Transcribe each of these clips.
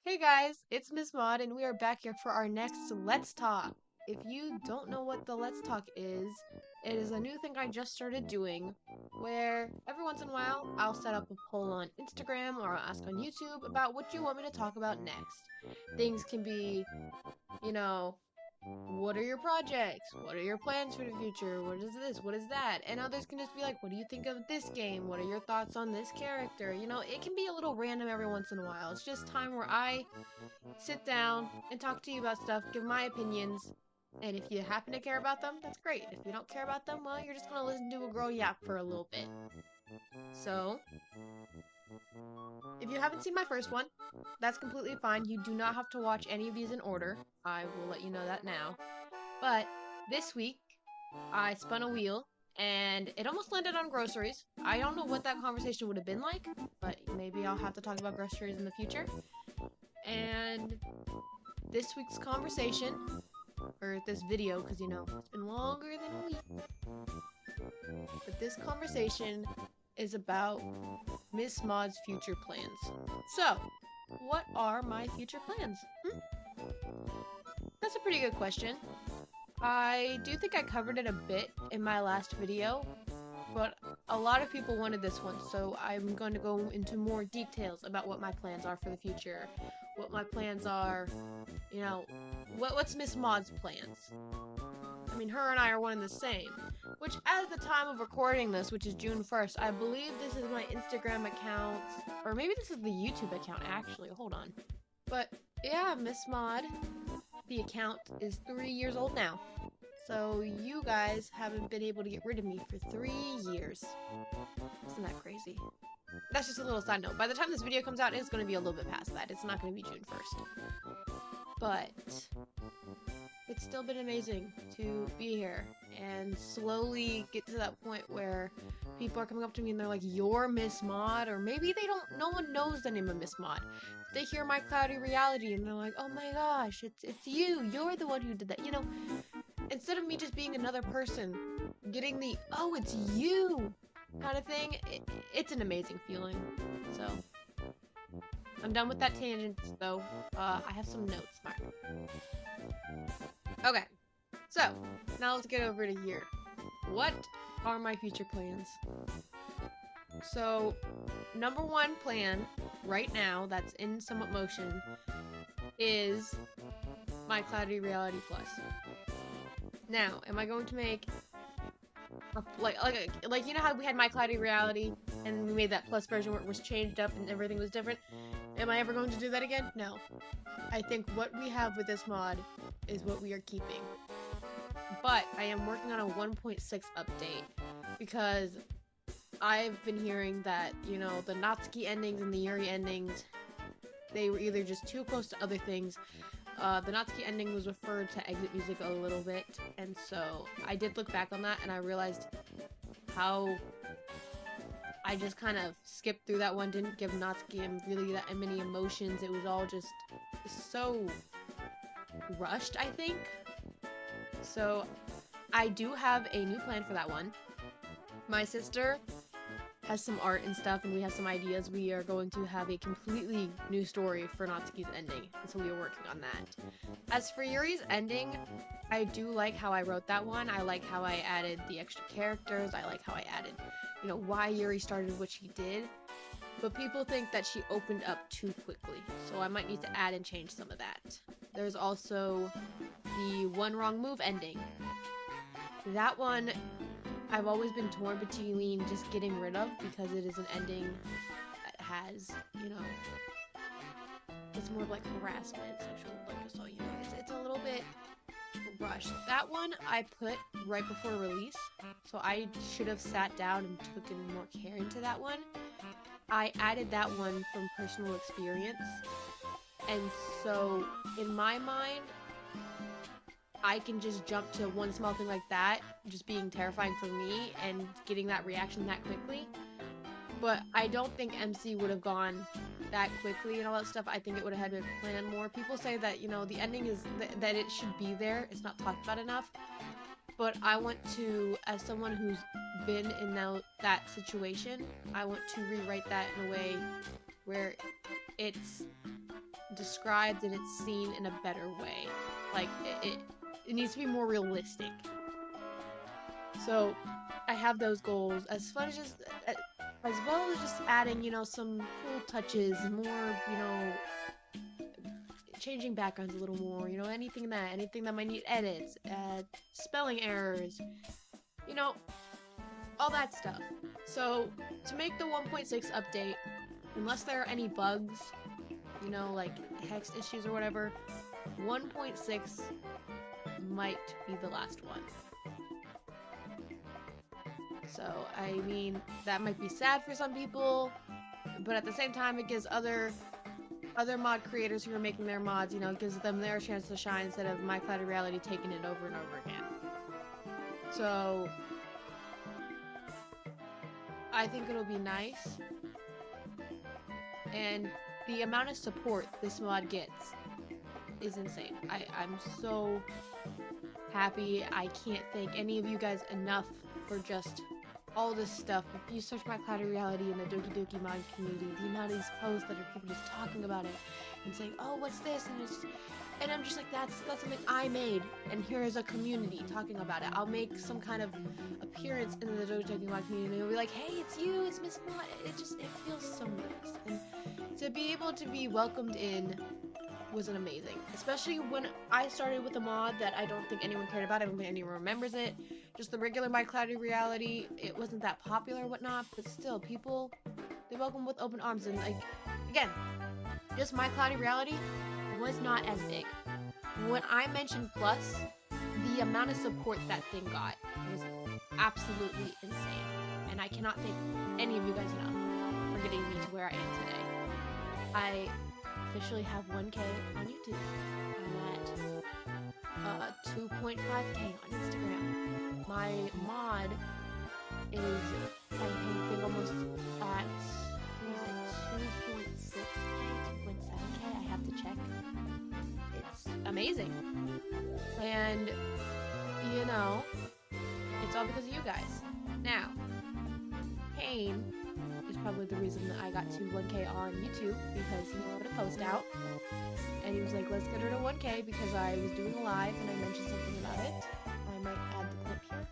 Hey guys, it's Miss Maud, and we are back here for our next Let's Talk. If you don't know what the Let's Talk is, it is a new thing I just started doing where every once in a while I'll set up a poll on Instagram or I'll ask on YouTube about what you want me to talk about next. Things can be, you know, what are your projects? What are your plans for the future? What is this? What is that? And others can just be like, what do you think of this game? What are your thoughts on this character? You know, it can be a little random every once in a while. It's just time where I sit down and talk to you about stuff, give my opinions, and if you happen to care about them, that's great. If you don't care about them, well, you're just gonna listen to a girl yap for a little bit. So, if you haven't seen my first one, that's completely fine. You do not have to watch any of these in order. I will let you know that now. But this week, I spun a wheel, and it almost landed on groceries. I don't know what that conversation would have been like, but maybe I'll have to talk about groceries in the future. And this week's conversation, or this video, because you know, it's been longer than a week, but this conversation is about Miss Maud's future plans. So, what are my future plans? That's a pretty good question. I do think I covered it a bit in my last video, but a lot of people wanted this one, so I'm going to go into more details about what my plans are for the future, what my plans are, you know, what's Miss Maud's plans. I mean, her and I are one and the same, which at the time of recording this, which is June 1st, I believe this is my Instagram account, or maybe this is the YouTube account, actually, hold on. But, yeah, Miss Maud, the account is 3 years old now. So you guys haven't been able to get rid of me for 3 years. Isn't that crazy? That's just a little side note. By the time this video comes out, it's going to be a little bit past that. It's not going to be June 1st. But it's still been amazing to be here and slowly get to that point where people are coming up to me and they're like, you're Miss Maud, or maybe they don't, no one knows the name of Miss Maud. They hear my cloudy reality and they're like, oh my gosh, it's you, you're the one who did that, you know. Instead of me just being another person, getting the, oh, it's you kind of thing, it's an amazing feeling. So, I'm done with that tangent, though. I have some notes, Mark. Okay, so, now let's get over to here. What are my future plans? So, number one plan, right now, that's in somewhat motion, is my Cloudy Reality Plus. Now, am I going to make like you know how we had My Cloudy Reality and we made that plus version where it was changed up and everything was different? Am I ever going to do that again? No. I think what we have with this mod is what we are keeping. But I am working on a 1.6 update because I've been hearing that, you know, the Natsuki endings and the Yuri endings, they were either just too close to other things. The Natsuki ending was referred to exit music a little bit, and so I did look back on that, and I realized how I just kind of skipped through that one, didn't give Natsuki really that many emotions. It was all just so rushed, I think. So I do have a new plan for that one. My sister has some art and stuff, and we have some ideas. We are going to have a completely new story for Natsuki's ending, and so we are working on that. As for Yuri's ending, I do like how I wrote that one. I like how I added the extra characters. I like how I added, you know, why Yuri started what she did. But people think that she opened up too quickly, so I might need to add and change some of that. There's also the One Wrong Move ending. That one, I've always been torn between just getting rid of because it is an ending that has, you know, it's more of like harassment, sexual assault, you know, it's a little bit rushed. That one I put right before release, so I should have sat down and taken more care into that one. I added that one from personal experience, and so in my mind, I can just jump to one small thing like that, just being terrifying for me, and getting that reaction that quickly. But I don't think MC would have gone that quickly and all that stuff. I think it would have had to plan more. People say that, you know, the ending is that it should be there. It's not talked about enough. But I want to, as someone who's been in that situation, I want to rewrite that in a way where it's described and it's seen in a better way. Like, it needs to be more realistic. So, I have those goals. As well as just adding, you know, some cool touches, more, you know, changing backgrounds a little more, you know, anything that might need edits, spelling errors, you know, all that stuff. So, to make the 1.6 update, unless there are any bugs, you know, like hex issues or whatever, 1.6 might be the last one. So, I mean, that might be sad for some people, but at the same time, it gives other mod creators who are making their mods, you know, it gives them their chance to shine instead of My Cloudy Reality taking it over and over again. So, I think it'll be nice. And the amount of support this mod gets is insane. I'm so happy. I can't thank any of you guys enough for just all this stuff. If you search My Cloudy Reality in the Doki Doki mod community, the amount of these posts that are people just talking about it and saying, oh, what's this? And I'm just like, that's something I made, and here is a community talking about it. I'll make some kind of appearance in the Doki Doki mod community and we'll be like, hey, it's you, it's Miss Mod. It feels so nice. And to be able to be welcomed in wasn't amazing, especially when I started with a mod that I don't think anyone cared about. I don't think anyone remembers it. Just the regular My Cloudy Reality, it wasn't that popular or whatnot, but still, people, they welcome with open arms. And like, again, just My Cloudy Reality was not as big. When I mentioned Plus, the amount of support that thing got was absolutely insane, and I cannot thank any of you guys enough for getting me to where I am today. I officially have 1K on YouTube. I'm at 2.5K on Instagram. My mod is, I think, almost at 2.6K, 2.7K. I have to check. It's amazing. And, you know, it's all because of you guys. Now, Kane is probably the reason that I got to 1K on YouTube, because he put a post out and he was like, let's get her to 1K, because I was doing a live and I mentioned something about it. I might add the clip here.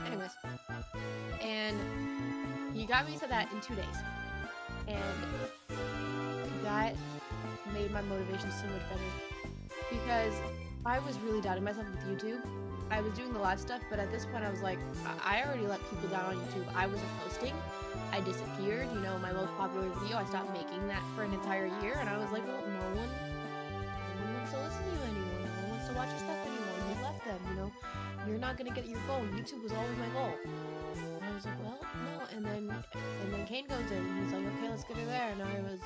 Anyways, and he got me to that in 2 days, and that made my motivation so much better, because I was really doubting myself with YouTube. I was doing the live stuff, but at this point I was like, I already let people down on YouTube. I wasn't posting. I disappeared. You know, my most popular video, I stopped making that for an entire year, and I was like, well, no one wants to listen to you anymore. No one wants to watch your stuff anymore. You left them, you know. You're not gonna get your goal. YouTube was always my goal. And I was like, well, no. And then Kane goes in, and he's like, okay, let's get her there. And I was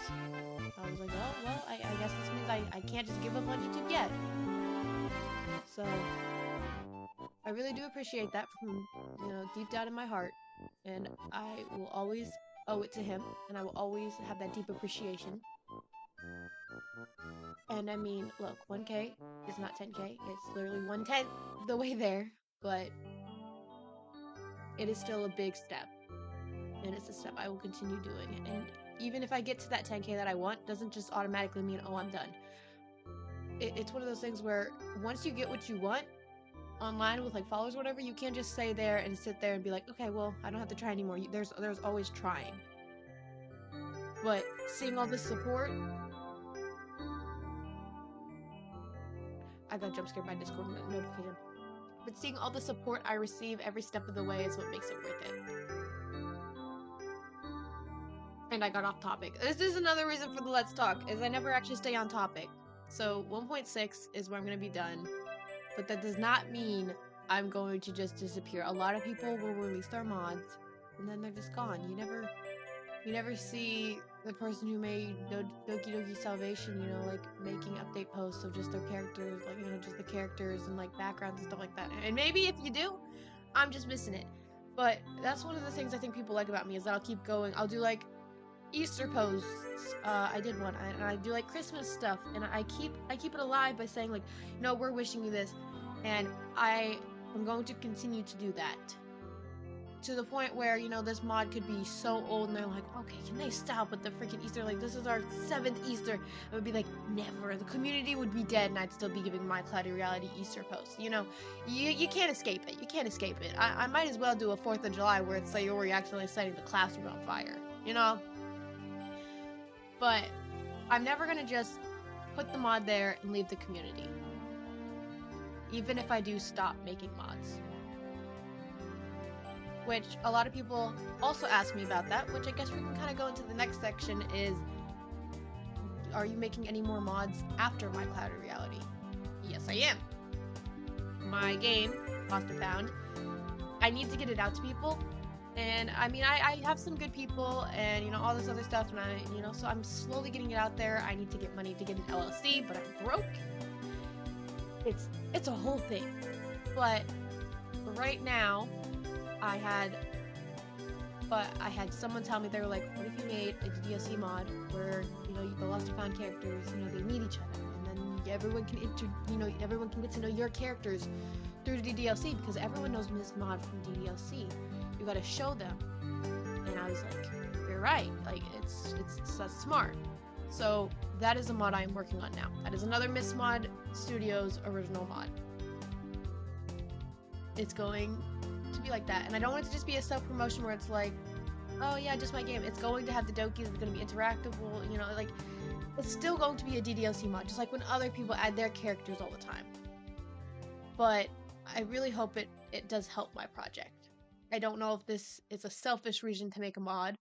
like, oh, well, I guess this means I can't just give up on YouTube yet. So I really do appreciate that from, you know, deep down in my heart, and I will always owe it to him, and I will always have that deep appreciation. And I mean, look, 1K is not 10K, it's literally 1/10 of the way there, but it is still a big step, and it's a step I will continue doing. And even if I get to that 10K that I want, doesn't just automatically mean, oh, I'm done. It's one of those things where once you get what you want online with like followers or whatever, you can't just stay there and sit there and be like, okay, well, I don't have to try anymore. There's always trying. But seeing all this support, I got jump scared by Discord notification. But seeing all the support I receive every step of the way is what makes it worth it. And I got off topic. This is another reason for the Let's Talk, is I never actually stay on topic. So 1.6 is where I'm going to be done. But that does not mean I'm going to just disappear. A lot of people will release their mods, and then they're just gone. You never see the person who made Doki Doki Salvation, you know, like making update posts of just their characters, like, you know, just the characters and like backgrounds and stuff like that. And maybe if you do, I'm just missing it. But that's one of the things I think people like about me is that I'll keep going. I'll do like Easter posts. I did one, and I do like Christmas stuff, and I keep it alive by saying like, you know, we're wishing you this, and I am going to continue to do that. To the point where, you know, this mod could be so old and they're like, okay, can they stop with the freaking Easter? Like, this is our 7th Easter. I would be like, never. The community would be dead and I'd still be giving my Cloudy Reality Easter posts. You know, you can't escape it. You can't escape it. I might as well do a 4th of July where it's like you're actually setting the classroom on fire. You know? But I'm never going to just put the mod there and leave the community. Even if I do stop making mods. Which a lot of people also ask me about that, which I guess we can kind of go into the next section is, are you making any more mods after my Cloudy Reality? Yes, I am. My game, Lost&Found, I need to get it out to people. And I mean, I have some good people and, you know, all this other stuff, and you know, so I'm slowly getting it out there. I need to get money to get an LLC, but I'm broke. It's a whole thing. But right now, I had someone tell me, they were like, what if you made a DDLC mod where, you know, the Lost&Found characters, you know, they meet each other, and then everyone can everyone can get to know your characters through DDLC, because everyone knows Miss Mod from DDLC. You gotta show them. And I was like, you're right, like that's smart. So that is a mod I am working on now. That is another Miss Mod Studios original mod. It's going to be like that, and I don't want it to just be a self-promotion where it's like, oh yeah, just my game. It's going to have the Dokis, it's going to be interactable, you know, like, it's still going to be a DDLC mod, just like when other people add their characters all the time. But I really hope it does help my project. I don't know if this is a selfish reason to make a mod,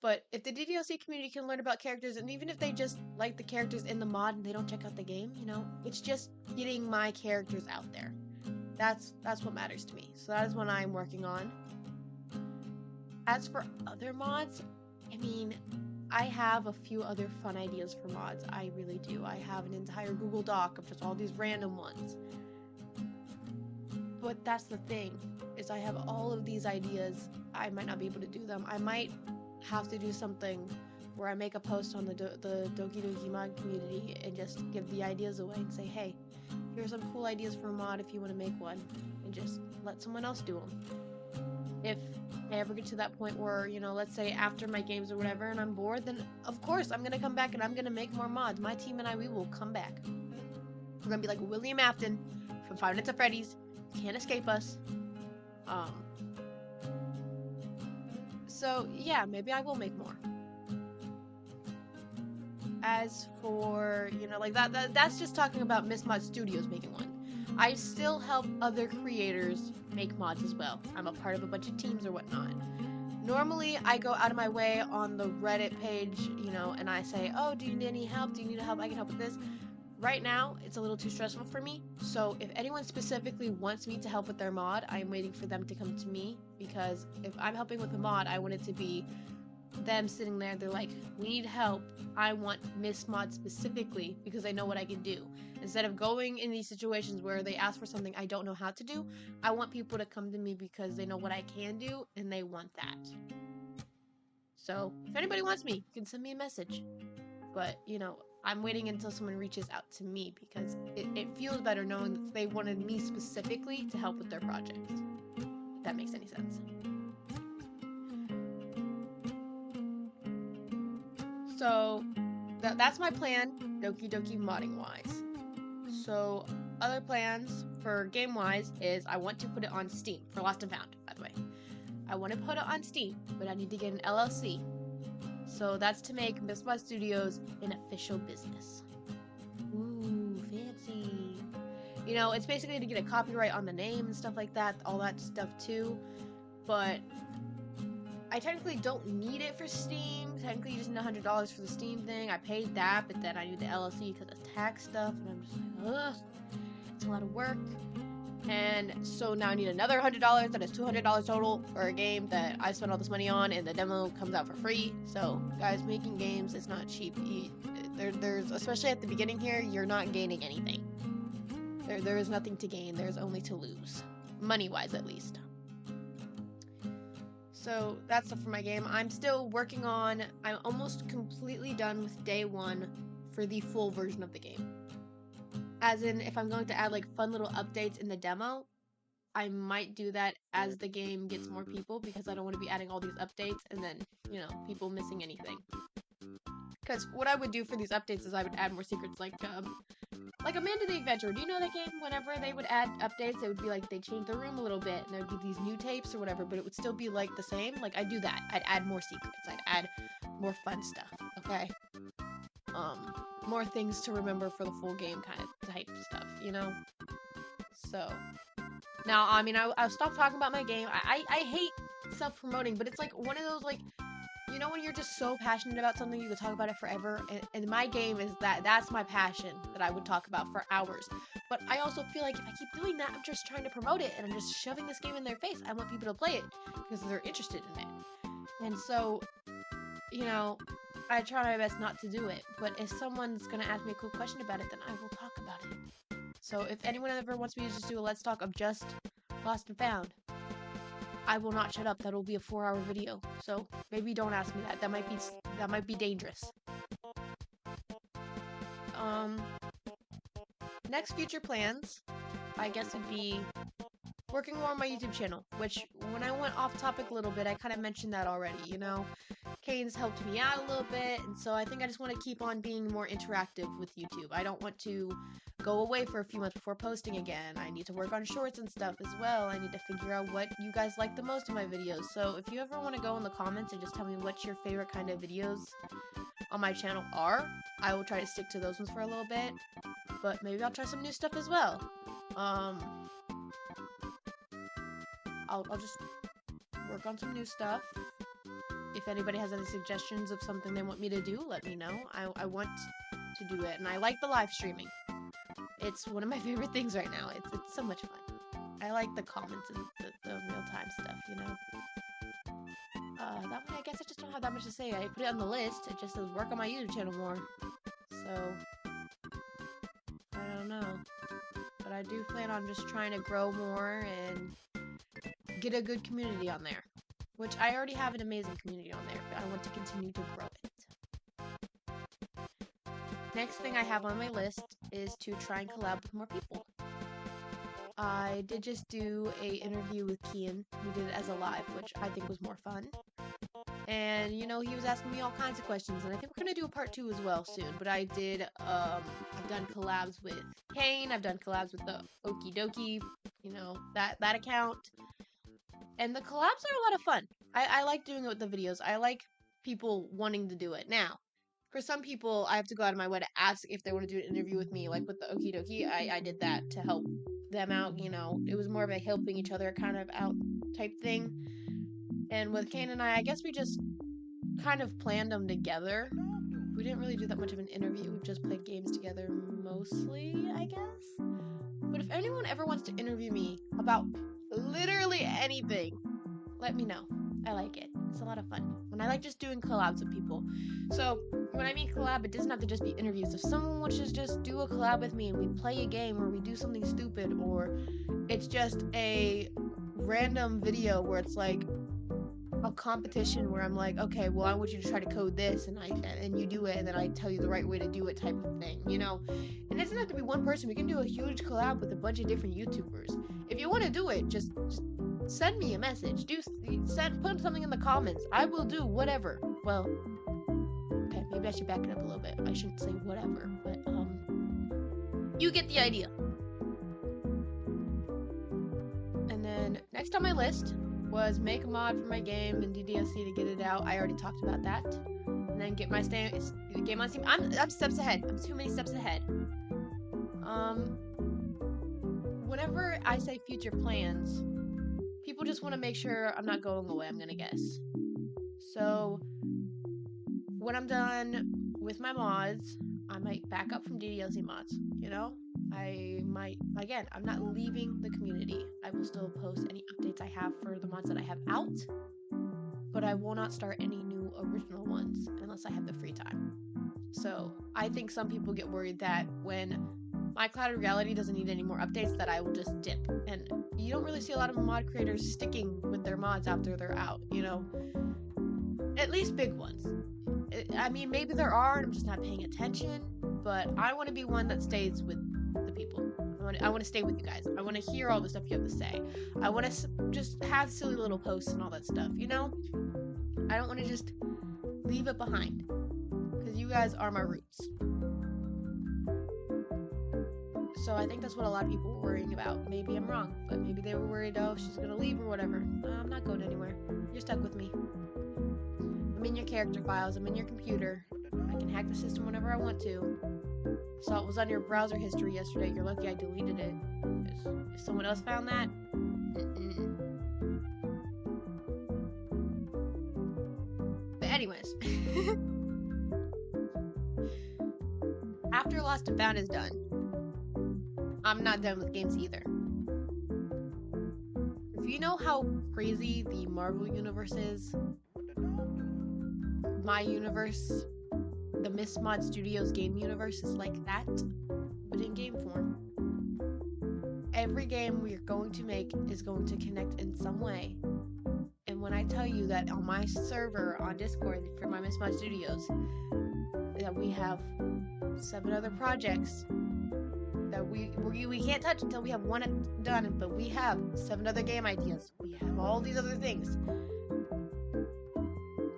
but if the DDLC community can learn about characters, and even if they just like the characters in the mod and they don't check out the game, you know, it's just getting my characters out there. That's what matters to me. So that is what I'm working on. As for other mods, I mean, I have a few other fun ideas for mods. I really do. I have an entire Google Doc of just all these random ones. But that's the thing, is I have all of these ideas. I might not be able to do them. I might have to do something where I make a post on the Doki Doki mod community and just give the ideas away and say, hey, here's some cool ideas for a mod if you want to make one, and just let someone else do them. If I ever get to that point where, you know, let's say after my games or whatever and I'm bored, then of course I'm gonna come back and I'm gonna make more mods. My team and we will come back. We're gonna be like William Afton from 5 Nights at Freddy's. Can't escape us. So yeah, maybe I will make more. As for, you know, like that's just talking about Miss Mod Studios making one. I still help other creators make mods as well. I'm a part of a bunch of teams or whatnot. Normally, I go out of my way on the Reddit page, you know, and I say, oh, do you need any help? Do you need help? I can help with this. Right now, it's a little too stressful for me. So if anyone specifically wants me to help with their mod, I'm waiting for them to come to me, because if I'm helping with a mod, I want it to be them sitting there, they're like, we need help. I want Miss Mod specifically because I know what I can do. Instead of going in these situations where they ask for something I don't know how to do, I want people to come to me because they know what I can do and they want that. So if anybody wants me, you can send me a message. But, you know, I'm waiting until someone reaches out to me because it feels better knowing that they wanted me specifically to help with their project. If that makes any sense. So that's my plan, Doki Doki modding wise. So other plans for game wise is I want to put it on Steam for Lost&Found, by the way. I want to put it on Steam, but I need to get an LLC. So that's to make Miss Mod Studios an official business. Ooh, fancy. You know, it's basically to get a copyright on the name and stuff like that, all that stuff too. But I technically don't need it for Steam. Technically, you just need $100 for the Steam thing. I paid that, but then I need the LLC because of tax stuff, and I'm just like, ugh, it's a lot of work. And so now I need another $100. That is $200 total for a game that I spent all this money on, and the demo comes out for free. So, guys, making games is not cheap. There's especially at the beginning here, you're not gaining anything. There is nothing to gain. There's only to lose, money-wise at least. So that's stuff for my game. I'm still working on. I'm almost completely done with day 1 for the full version of the game. As in, if I'm going to add like fun little updates in the demo, I might do that as the game gets more people, because I don't want to be adding all these updates and then, you know, people missing anything. Because what I would do for these updates is I would add more secrets, like Amanda the Adventurer. Do you know that game? Whenever they would add updates, it would be like they changed the room a little bit, and there would be these new tapes or whatever, but it would still be like the same. Like, I'd do that. I'd add more secrets. I'd add more fun stuff. Okay. More things to remember for the full game kind of type stuff, you know? So, now, I mean, I'll stop talking about my game. I hate self-promoting, but it's like one of those, like, you know when you're just so passionate about something, you could talk about it forever? And my game is that's my passion that I would talk about for hours. But I also feel like if I keep doing that, I'm just trying to promote it, and I'm just shoving this game in their face. I want people to play it because they're interested in it. And so, you know, I try my best not to do it, but if someone's gonna ask me a cool question about it, then I will talk about it. So if anyone ever wants me to just do a Let's Talk of just Lost and Found, I will not shut up. That'll be a 4-hour video. So maybe don't ask me that. That might be dangerous. Next future plans, I guess, would be working more on my YouTube channel, which when I went off topic a little bit, I kind of mentioned that already, you know. Kane's helped me out a little bit, and so I think I just want to keep on being more interactive with YouTube. I don't want to go away for a few months before posting again. I need to work on shorts and stuff as well. I need to figure out what you guys like the most in my videos. So if you ever want to go in the comments and just tell me what your favorite kind of videos on my channel are, I will try to stick to those ones for a little bit. But maybe I'll try some new stuff as well. I'll just work on some new stuff. If anybody has any suggestions of something they want me to do, let me know. I want to do it, and I like the live streaming. It's one of my favorite things right now. It's so much fun. I like the comments and the real-time stuff, you know? That one, I guess I just don't have that much to say. I put it on the list. It just says work on my YouTube channel more. So, I don't know. But I do plan on just trying to grow more and get a good community on there. Which I already have an amazing community on there, but I want to continue to grow it. Next thing I have on my list is to try and collab with more people. I did just do a interview with Kian. We did it as a live, which I think was more fun. And, you know, he was asking me all kinds of questions, and I think we're going to do a part 2 as well soon. But I did, I've done collabs with Kane, I've done collabs with the Okie Dokie, you know, that account. And the collabs are a lot of fun. I like doing it with the videos. I like people wanting to do it. Now, for some people, I have to go out of my way to ask if they want to do an interview with me, like with the Okie Dokie. I did that to help them out, you know. It was more of a helping each other kind of out type thing. And with Kane and I guess we just kind of planned them together. We didn't really do that much of an interview. We just played games together mostly, I guess. But if anyone ever wants to interview me about literally anything, let me know. I like it. It's a lot of fun. And I like just doing collabs with people. So, when I mean collab, it doesn't have to just be interviews. If someone wants to just do a collab with me and we play a game or we do something stupid, or it's just a random video where it's like a competition where I'm like, okay, well, I want you to try to code this, and you do it, and then I tell you the right way to do it type of thing, you know? And it doesn't have to be one person. We can do a huge collab with a bunch of different YouTubers. If you want to do it, just send me a message. Put something in the comments. I will do whatever. Well, okay, maybe I should back it up a little bit. I shouldn't say whatever, but, you get the idea. And then, next on my list was make a mod for my game in DDLC to get it out. I already talked about that. And then get my game on Steam. I'm steps ahead. I'm too many steps ahead. Whenever I say future plans, people just want to make sure I'm not going away, I'm gonna guess. So, when I'm done with my mods, I might back up from DDLC mods, you know? I might, again, I'm not leaving the community. I will still post any updates I have for the mods that I have out, but I will not start any new original ones unless I have the free time. So I think some people get worried that when my Cloud Reality doesn't need any more updates, that I will just dip. And you don't really see a lot of mod creators sticking with their mods after they're out, you know? At least big ones. I mean, maybe there are, and I'm just not paying attention, but I want to be one that stays with the people. I want to stay with you guys. I want to hear all the stuff you have to say. I want to just have silly little posts and all that stuff, you know? I don't want to just leave it behind, because you guys are my roots. So I think that's what a lot of people were worrying about. Maybe I'm wrong, but maybe they were worried, oh, she's gonna leave or whatever. I'm not going anywhere. You're stuck with me. I'm in your character files. I'm in your computer. I can hack the system whenever I want to. Saw it was on your browser history yesterday. You're lucky I deleted it. If someone else found that, But anyways, after Lost and Found is done, I'm not done with games either. If you know how crazy the Marvel universe is, my universe, the Miss Mod Studios game universe is like that, but in game form. Every game we are going to make is going to connect in some way. And when I tell you that on my server on Discord for my Miss Mod Studios, that we have 7 other projects that we can't touch until we have one done, but we have 7 other game ideas. We have all these other things.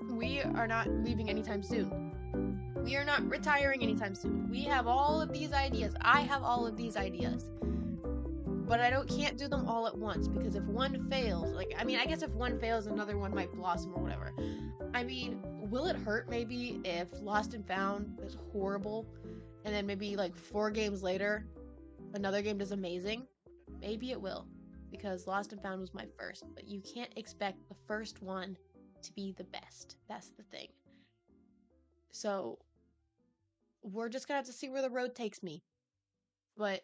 We are not leaving anytime soon. We are not retiring anytime soon. We have all of these ideas. I have all of these ideas. But I can't do them all at once, because if one fails, I guess if one fails, another one might blossom or whatever. I mean, will it hurt maybe if Lost and Found is horrible, and then maybe like 4 games later, another game does amazing? Maybe it will, because Lost and Found was my first, but you can't expect the first one to be the best. That's the thing. So, we're just gonna have to see where the road takes me. But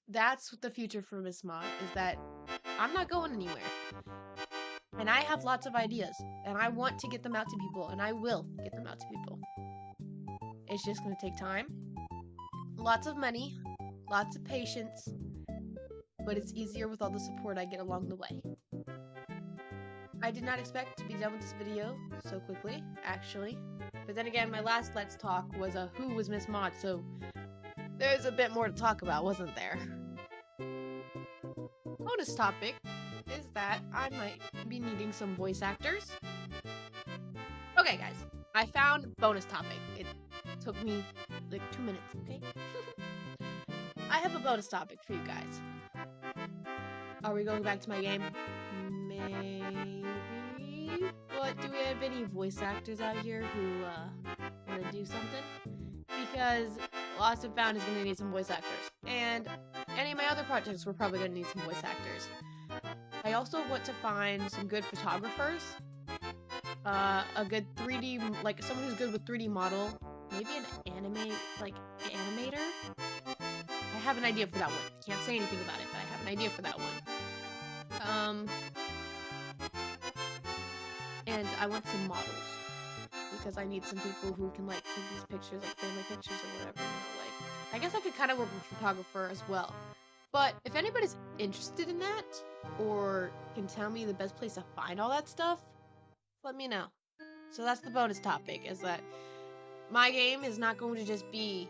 that's the future for Miss Mod, is that I'm not going anywhere. And I have lots of ideas, and I want to get them out to people, and I will get them out to people. It's just gonna take time, lots of money, lots of patience, but it's easier with all the support I get along the way. I did not expect to be done with this video so quickly, actually. But then again, my last Let's Talk was a Who Was Miss Mod, so there's a bit more to talk about, wasn't there? Bonus topic is that I might be needing some voice actors. Okay, guys, I found bonus topic. It took me like 2 minutes, okay? I have a bonus topic for you guys. Are we going back to my game? Maybe. But do we have any voice actors out here who want to do something? Because Lost and Found is going to need some voice actors. And any of my other projects, we're probably going to need some voice actors. I also want to find some good photographers. A good 3D, like someone who's good with 3D model. Maybe an animator? I have an idea for that one. I can't say anything about it, but I have an idea for that one. And I want some models. Because I need some people who can, like, take these pictures, like family pictures or whatever, you know, like. I guess I could kind of work with a photographer as well. But if anybody's interested in that, or can tell me the best place to find all that stuff, let me know. So that's the bonus topic, is that my game is not going to just be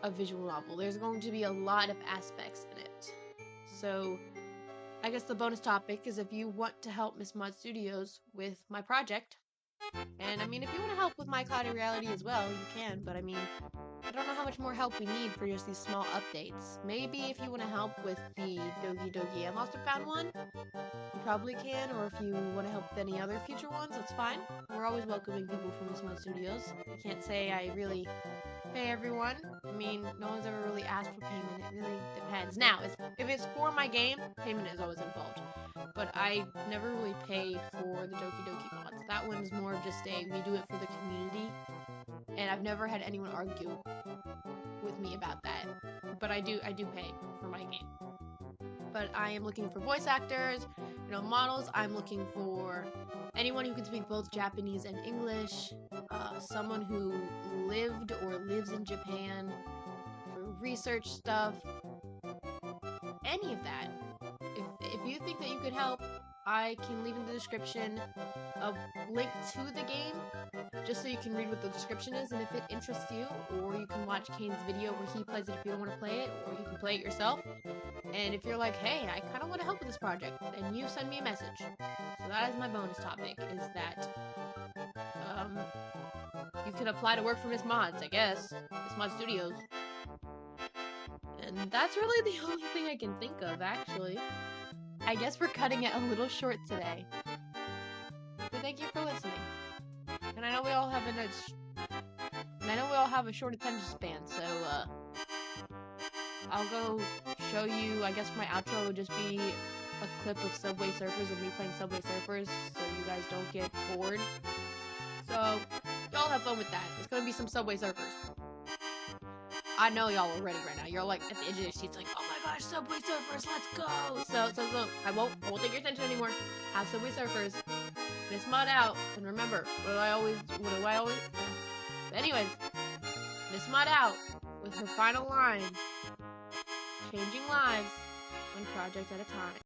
a visual novel. There's going to be a lot of aspects in it. So I guess the bonus topic is if you want to help Miss Mod Studios with my project, and I mean, if you want to help with my Cloudy Reality as well, you can, but I mean, I don't know how much more help we need for just these small updates. Maybe if you want to help with the Doki Doki and Lost and Found one, you probably can, or if you want to help with any other future ones, that's fine. We're always welcoming people from Miss Mod Studios. I can't say I really pay everyone. I mean, no one's ever really asked for payment. It really depends. Now, if it's for my game, payment is always involved. But I never really pay for the Doki Doki mods. That one's more of just we do it for the community. And I've never had anyone argue with me about that. but I do pay for my game. But I am looking for voice actors, models. I'm looking for anyone who can speak both Japanese and English, someone who lived or lives in Japan for research stuff, any of that. If you think that you could help, I can leave in the description a link to the game, just so you can read what the description is, and if it interests you, or you can watch Kane's video where he plays it if you don't want to play it, or you can play it yourself. And if you're like, hey, I kind of want to help with this project, then you send me a message. So that is my bonus topic, is that you can apply to work for Miss Mods, I guess. Miss Mod Studios. And that's really the only thing I can think of, actually. I guess we're cutting it a little short today. But thank you for listening. And I know we all have a short attention span, so I'll go show you. I guess my outro would just be a clip of Subway Surfers and me playing Subway Surfers, so you guys don't get bored. So y'all have fun with that. It's gonna be some Subway Surfers. I know y'all are ready right now. You're like at the edge of your seats, like, oh my gosh, Subway Surfers, let's go! So I won't take your attention anymore. Have Subway Surfers. Miss Mod out. And remember, what do I always? But anyways, Miss Mod out with her final line: changing lives, one project at a time.